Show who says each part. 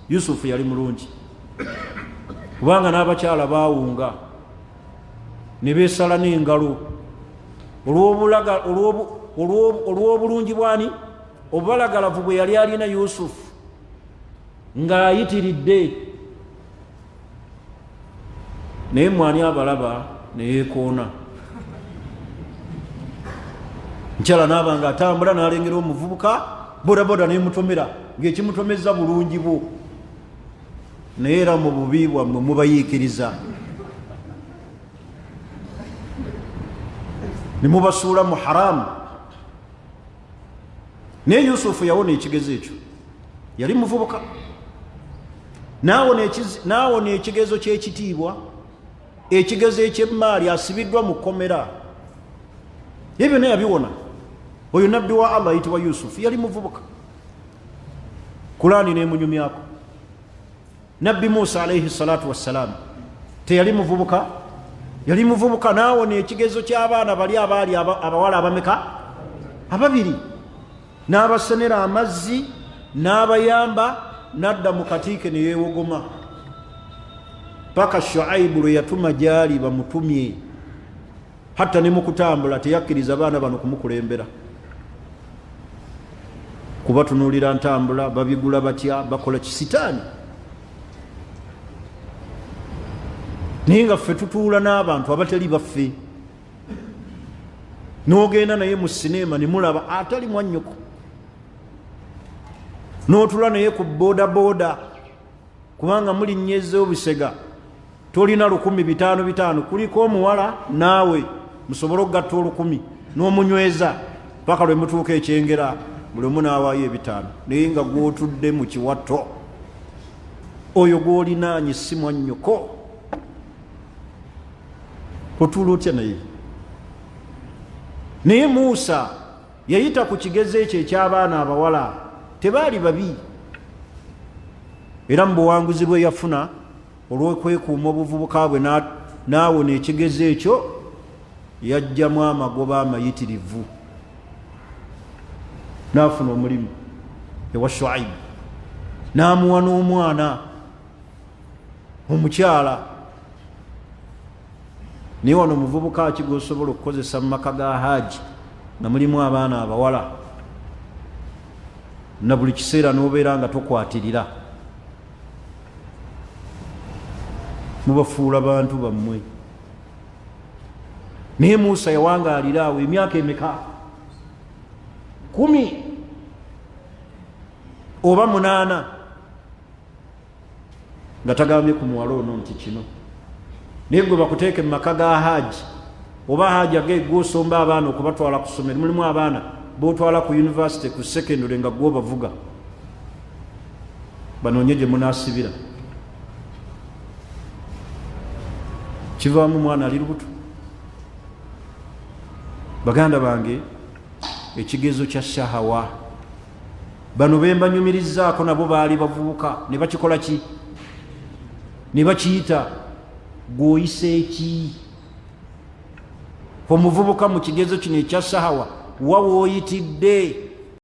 Speaker 1: Yusufu yali mulungi kubanga n'abakyala baawunga ne beesala n'engalo olw'obulungi bwani obubalagalavu bwe yali alina Yusufu ng'ayitiridde. Naye mwani abalaba ne yeekoona. Nkyala n'aba nga atambula n'alengera omuvubuka bodaboda n'emutomera ng'ekimutomeza bulungi bwo, naye era mu bubi bwammwe mubayiikiriza ne mubasuula mu haramu. Naye Yusufu yawona ekigezo ekyo, yali muvubuka n'awona ekigezo ky'ekitiibwa, ekigezo eky'emmaali, asibiddwa mu kkomera. Ye byonna yabiwona. Oyo nabbi wa Allah ayitibwa Yusufu yali muvubuka. Kurani n'emunyumyako. Nabbi Musa alayhi salatu wassalam teyali muvubuka? Yali muvubuka n'awona ekigezo ky'abaana bali abaali abawala abameka? Ababiri. N'abasenera amazzi, n'abayamba, n'adda mu katiike ne yeewogoma. Paka Shuaibu lwe yatuma gyali bamutumye. Hatta ne mu kutambula teyakkiriza abaana bano kumukulembera. Kubatunuulira ntambula, babigula batya, bakola kisitaani. Naye nga ffe tutuula n'abantu abatali baffe. N'ogenda naye mu sineema ne mulaba atali mwannyoko. N'otula naye ku boodabooda kubanga mulinnyeezeewo obusega. Tolina 1,500 kuliko omuwala naawe musobole okugatta 1,000 n'omunyweza paka lwe mutuuka ekyengera buli omu n'awaayo 500. Naye nga gw'otudde mu kiwato oyo gw'olinaanye si mwannyoko, otuula otya naye? Naye Musa yayita ku kigezo ekyo eky'abaana abawala, tebaali babi. Era mu buwanguzi bwe yafuna olw'okwekuuma obuvubuka bwe n'awona ekigezo ekyo, yajjamu amagoba amayitirivu n'afuna omulimu ewa Shuaibu, n'amuwa n'omwana omukyala. Naye wano omuvubuka ki gw'osobola okukozesa mu maka ga Hajji nga mulimu abaana abawala na buli kiseera n'obeera nga tokwatirira? Mubafuula bantu bammwe. Naye Musa yawangaalira awo emyaka emeka? 10 oba 8 nga tagambye ku muwala ono nti kino. Naye gwe bakuteeke mu maka ga Hajji oba Hajji gw'osomba abaana okubatwala ku ssomero, mulimu abaana b'otwala ku yunivasite ku secondary nga gwe bavuga, banoonye gye munaasibira. Kivaamu mwana ali lubuto. Baganda bange, ekigezo kya shahawa bano bembanyumirizaako nabo baali bavubuka ne bakikola ki? Ne bakiyita gw'oyise eki? Omuvubuka mu kigezo kino ekya shahawa wa w'oyitidde?